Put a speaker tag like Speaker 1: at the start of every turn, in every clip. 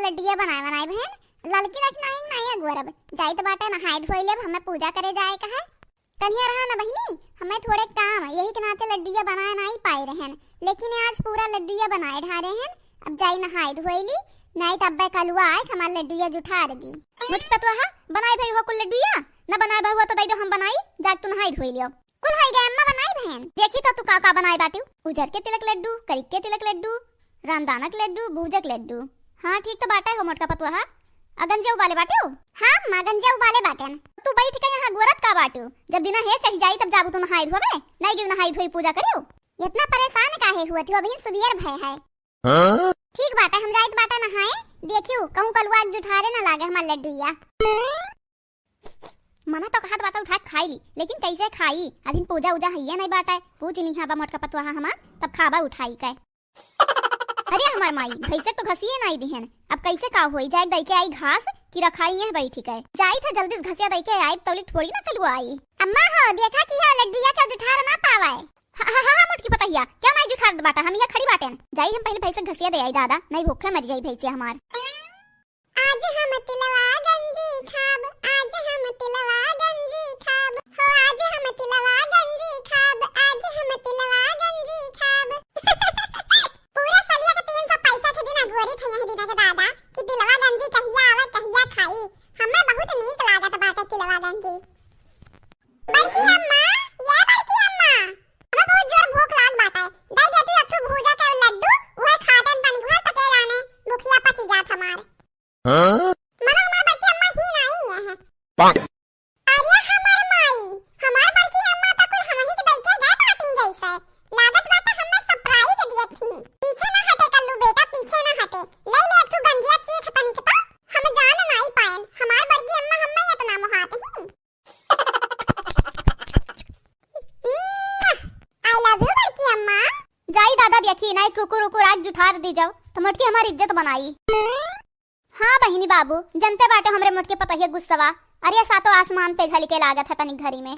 Speaker 1: लड्डुया बनाए बहन। लड़की नहीं अगुरब जाई तो बाटे नहाए धोई ले, हमें पूजा करे जाए का है। कलिया रहा ना बहनी, हमें थोड़े काम यही के नाते लड्डुया बनाए नहीं पाए रहन, लेकिन आज पूरा लड्डुया बनाए ढारे हैं। अब जाई नहाए धोई ली, नहीं तब बे कलुआ आए हमारे लड्डुया जुठा दी। मुझको तो हां बनाई भाई हो कुल लड्डुया, न बनाए भाई हुआ तो दई दो हम बनाई, जाग तू नहाई धोई लियो। कुल हाई गए अम्मा बनाई बहन। देखी तो तू का बनाई बाटू, उजर के तिलक लड्डू, करीक के तिलक लड्डू, रामदानक लड्डू, भूजक लड्डू। हां ठीक तो बाटा हो मोटका पतुआ। अगंजे उबाले बाटू? हां मां गंजे उबाले बाटन। तू बैठ के यहां गोरत का बाटू, जब दिना है चढ़ जाई तब जाबू तू नहाई धोबे, नहीं गिव नहाई धोई पूजा करियो। इतना परेशान काहे हुआ थी, अभी सुबेर भय है। हां ठीक बाटा हम जाइत बाटा नहाए, देखियो कहूं कलुआ जुठारे ना लागे हमार लड्डुया। मना तो कहत बाटा उठा खाई ली, लेकिन कैसे खाई, अभी पूजा उजा हइया नहीं बाटा, पूछ ली हां बा मोटका पतुआ हमार, तब खाबा उठाई के। अरे हमार माई भैंसे तो घसिए नहीं दिहन, अब कैसे का होई, जाए दई के आई घास कि रखाई है बैठी के, जाई था जल्दी से घसिया दई के आई तौली थोड़ी ना कलुआ आई। अम्मा हो देखा कि है लड्डुया का जुठार ना पावाए। हां मुटकी पतैया क्या नहीं जुठार बाटा, हम यहां खड़ी बाटेन, जाई हम पहले भैंसे घसिया दे आई दादा, नहीं भूखे मर जाई भैंसे हमार। आज हम तिलवा गंजी खाब, आज हम तिलवा गंजी खाब, हो आज हम तिलवा गंजी खाब, आज हम तिलवा गंजी खाब। पूरे फलिया के 365 दिन अघोरी थई है दिना के दादा कि तिलवा गंजी कहिया आवे कहिया खाई, हमें बहुत नीक लागत बाटे तिलवा गंजी। बड़की अम्मा ये बड़की अम्मा, हमें बहुत जोर भूख लाग बाटे, दई दे तू एक भूजा के लड्डू, ओए खाते तनी घर तके लाने, भूखिया पची जात हमार। हां मना हमार बड़की अम्मा ही नहीं है। अरे हमार माई, हमार बड़की अम्मा तो कुल हम ही के दई के गए पार्टी जैसे लागत बाटे, हमें सरप्राइज दिए थी। पीछे ना हटे कल्लू बेटा, पीछे ना हटे, ले ले तू गंजिया चीख तनी के तो हम जान नहीं पाएन, हमार बड़की अम्मा हमें इतना मोहात ही। आई लव यू बड़की अम्मा। जाई दादा देखी नहीं कुकुर कुकुर आज जुठार दी जाओ तो मोटकी हमारी इज्जत बनाई। हाँ बहिनी बाबू जनते बाटे हमरे मोटके पतहिया गुस्सवा, अरे सातो आसमान पे झल के लागत है तनी घरी में।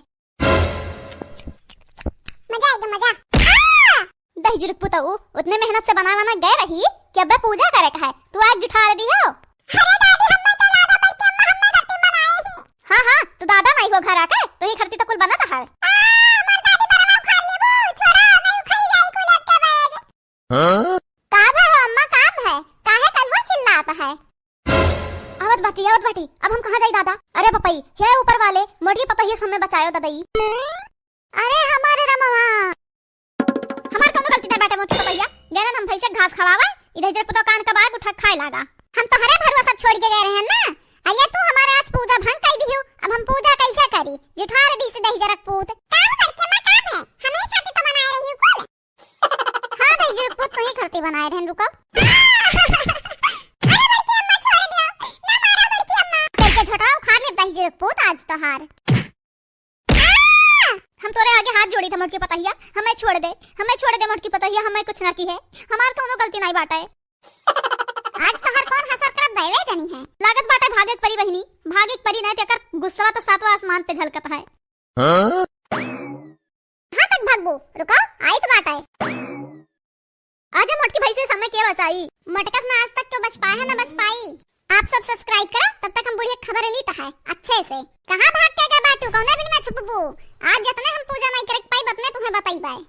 Speaker 1: मजा आएगा मजा। दही जुर्क पुतऊ उतने मेहनत से बनाना गए रही कि अब पूजा करे का है, तू आज जुठा दी हो। अरे दादी हमें तो दादा बल्कि अम्मा हमें गट्टी बनाई ही। हां तू दादा नहीं हो घर आके, तो ही खरती तो कुल बना था। हमार दादी बरवा खा लेबू, छोरा नहीं खाई जाई कुल के बैग। हां का है अम्मा काम है, काहे कलवा चिल्लाता है। आवत बाटी अब हम कहां जाई दादा। अरे पपई हे ऊपर वाले मोटी पतहिया हमें बचायो दादाई। अरे हमारे रमवा हमार कोनो गलती नहीं बाटे मोटी पतहिया, गेना हम भैंसे घास खवावे, इधर जर पुतो कान का बाग उठा खाए लागा। हम तो हरे भरवा सब छोड़ के गए रहे ना, अरे तू हमारे आज पूजा भंग कर दियो, अब हम पूजा कैसे करी, जुठार दी से दही जरक पूत काम करके मैं काम है, हम ही खाते तो बनाए रही हूं कुल। हां दही जरक पूत तो ही करते बनाए रहन, रुको झटाओ खा ले दही जरक पूत आज तो हार। हम तोरे आगे हाथ जोड़ी थे मोटकी पतहिया, हमें छोड़ दे मोटकी पतहिया, हमें कुछ ना की है, हमार कोनो गलती नहीं बाटा है। आज तो हर कौन हंसर कर देवे जनी है, लागत बाटा भागत परी बहिनी, भागिक परी नहीं तेकर गुस्सा तो सातवां आसमान पे झलकत है। हां तक भागबो रुको आई तो बाटा है। आज मोटकी भाई से समय के बचाई, मटकस में आज तक तो बच पाए है ना बच पाई। आप सब सब्सक्राइब करो, तब तक हम बुढ़िया खबर लेता है अच्छे से। कहां भाग के गए बाटू, कौन बिल में छुपबू, आज जितने हम पूजा नहीं कर पाई उतने तुम्हें बताई बाय।